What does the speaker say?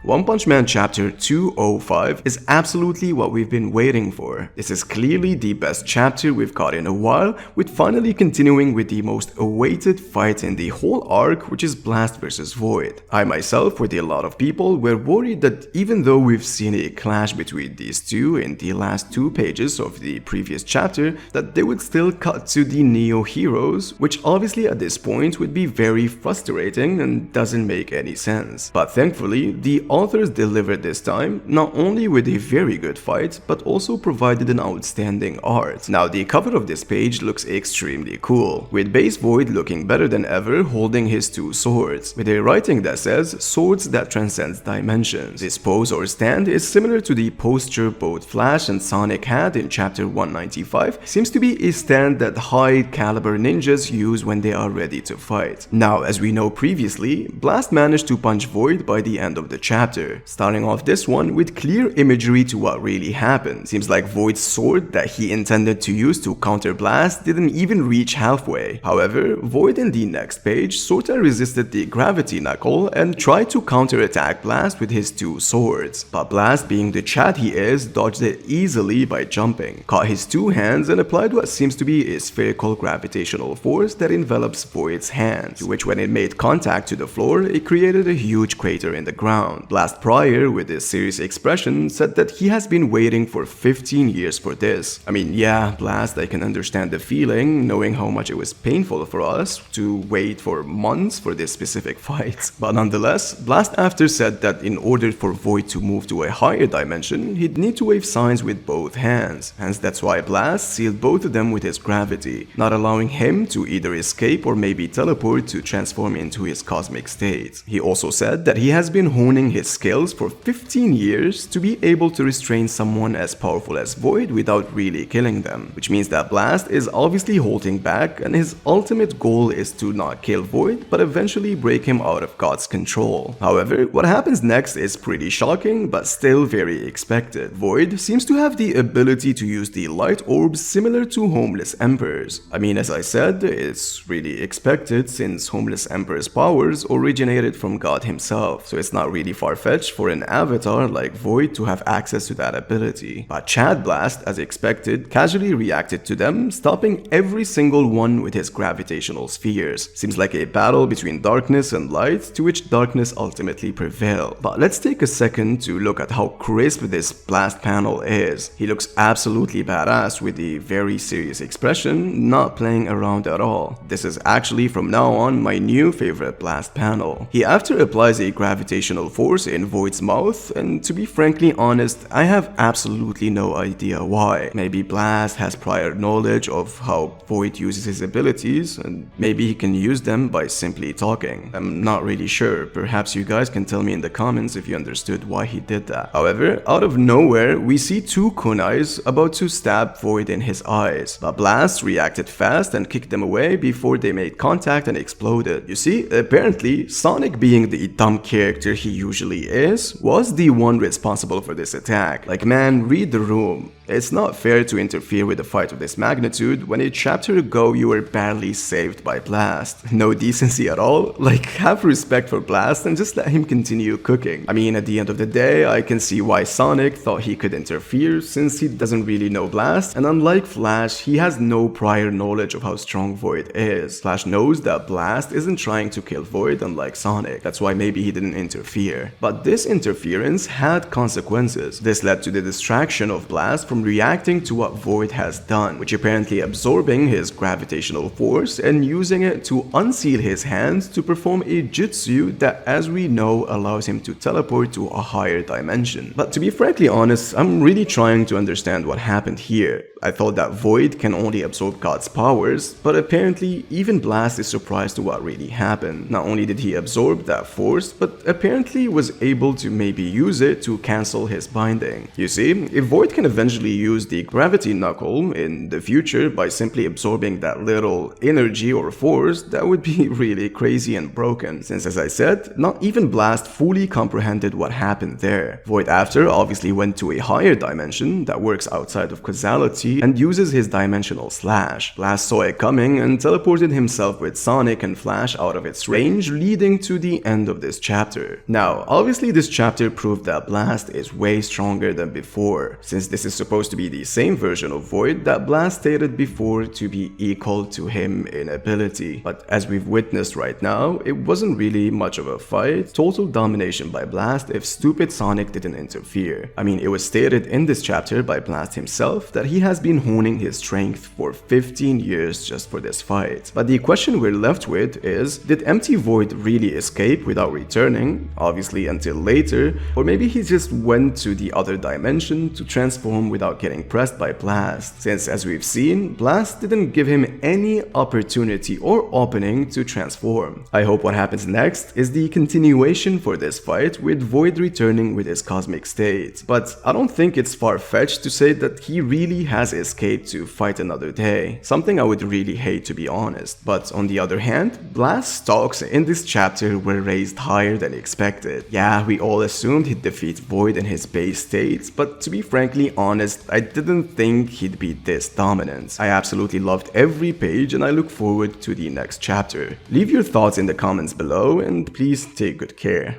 One Punch Man chapter 205 is absolutely what we've been waiting for. This is clearly the best chapter we've got in a while, with finally continuing with the most awaited fight in the whole arc, which is Blast vs Void. I myself, with a lot of people, were worried that even though we've seen a clash between these two in the last 2 pages of the previous chapter, that they would still cut to the Neo heroes, which obviously at this point would be very frustrating and doesn't make any sense. But thankfully, the authors delivered this time, not only with a very good fight, but also provided an outstanding art. Now, the cover of this page looks extremely cool, with Base Void looking better than ever holding his 2 swords, with a writing that says, "Swords that transcends dimensions." This pose or stand is similar to the posture both Flash and Sonic had in chapter 195, seems to be a stand that high caliber ninjas use when they are ready to fight. Now, as we know previously, Blast managed to punch Void by the end of the chapter, starting off this one with clear imagery to what really happened. Seems like Void's sword that he intended to use to counter Blast didn't even reach halfway. However, Void in the next page sorta resisted the gravity knuckle and tried to counterattack Blast with his 2 swords. But Blast, being the Chad he is, dodged it easily by jumping, caught his 2 hands and applied what seems to be a spherical gravitational force that envelops Void's hands, to which when it made contact to the floor, it created a huge crater in the ground. Blast prior, with his serious expression, said that he has been waiting for 15 years for this. I mean, yeah, Blast, I can understand the feeling, knowing how much it was painful for us to wait for months for this specific fight. But nonetheless, Blast after said that in order for Void to move to a higher dimension, he'd need to wave signs with both hands. Hence, that's why Blast sealed both of them with his gravity, not allowing him to either escape or maybe teleport to transform into his cosmic state. He also said that he has been honing his skills for 15 years to be able to restrain someone as powerful as Void without really killing them, which means that Blast is obviously holding back and his ultimate goal is to not kill Void but eventually break him out of God's control. However, what happens next is pretty shocking but still very expected. Void seems to have the ability to use the light orbs similar to Homeless Emperor's. I mean, as I said, it's really expected since Homeless Emperor's powers originated from God himself, so it's not really far-fetched for an avatar like Void to have access to that ability. But Chad Blast, as expected, casually reacted to them, stopping every single one with his gravitational spheres. Seems like a battle between darkness and light, to which darkness ultimately prevailed. But let's take a second to look at how crisp this Blast panel is. He looks absolutely badass with a very serious expression, not playing around at all. This is actually from now on my new favorite Blast panel. He after applies a gravitational force in Void's mouth, and to be frankly honest, I have absolutely no idea why. Maybe Blast has prior knowledge of how Void uses his abilities, and maybe he can use them by simply talking. I'm not really sure. Perhaps you guys can tell me in the comments if you understood why he did that. However, out of nowhere, we see 2 kunais about to stab Void in his eyes, but Blast reacted fast and kicked them away before they made contact and exploded. You see, apparently, Sonic, being the dumb character he usually is, was the one responsible for this attack. Like, man, read the room. It's not fair to interfere with a fight of this magnitude when a chapter ago you were barely saved by Blast. No decency at all? Like, have respect for Blast and just let him continue cooking. I mean, at the end of the day, I can see why Sonic thought he could interfere since he doesn't really know Blast, and unlike Flash, he has no prior knowledge of how strong Void is. Flash knows that Blast isn't trying to kill Void unlike Sonic, that's why maybe he didn't interfere. But this interference had consequences. This led to the distraction of Blast from reacting to what Void has done, which apparently absorbing his gravitational force and using it to unseal his hands to perform a jutsu that, as we know, allows him to teleport to a higher dimension. But to be frankly honest, I'm really trying to understand what happened here. I thought that Void can only absorb God's powers, but apparently even Blast is surprised to what really happened. Not only did he absorb that force, but apparently was able to maybe use it to cancel his binding. You see, if Void can eventually use the gravity knuckle in the future by simply absorbing that little energy or force, that would be really crazy and broken, since as I said, not even Blast fully comprehended what happened there. Void after obviously went to a higher dimension that works outside of causality and uses his dimensional slash. Blast saw it coming and teleported himself with Sonic and Flash out of its range, leading to the end of this chapter. Now, obviously this chapter proved that Blast is way stronger than before, since this is supposed to be the same version of Void that Blast stated before to be equal to him in ability. But as we've witnessed right now, it wasn't really much of a fight, total domination by Blast if stupid Sonic didn't interfere. I mean, it was stated in this chapter by Blast himself that he has been honing his strength for 15 years just for this fight. But the question we're left with is, did Empty Void really escape without returning, obviously until later, or maybe he just went to the other dimension to transform without getting pressed by Blast, since as we've seen, Blast didn't give him any opportunity or opening to transform. I hope what happens next is the continuation for this fight with Void returning with his cosmic state, but I don't think it's far-fetched to say that he really has escaped to fight another day, something I would really hate to be honest. But on the other hand, Blast's stocks in this chapter were raised higher than expected. Yeah, we all assumed he'd defeat Void in his base state, but to be frankly honest, I didn't think he'd be this dominant. I absolutely loved every page and I look forward to the next chapter. Leave your thoughts in the comments below and please take good care.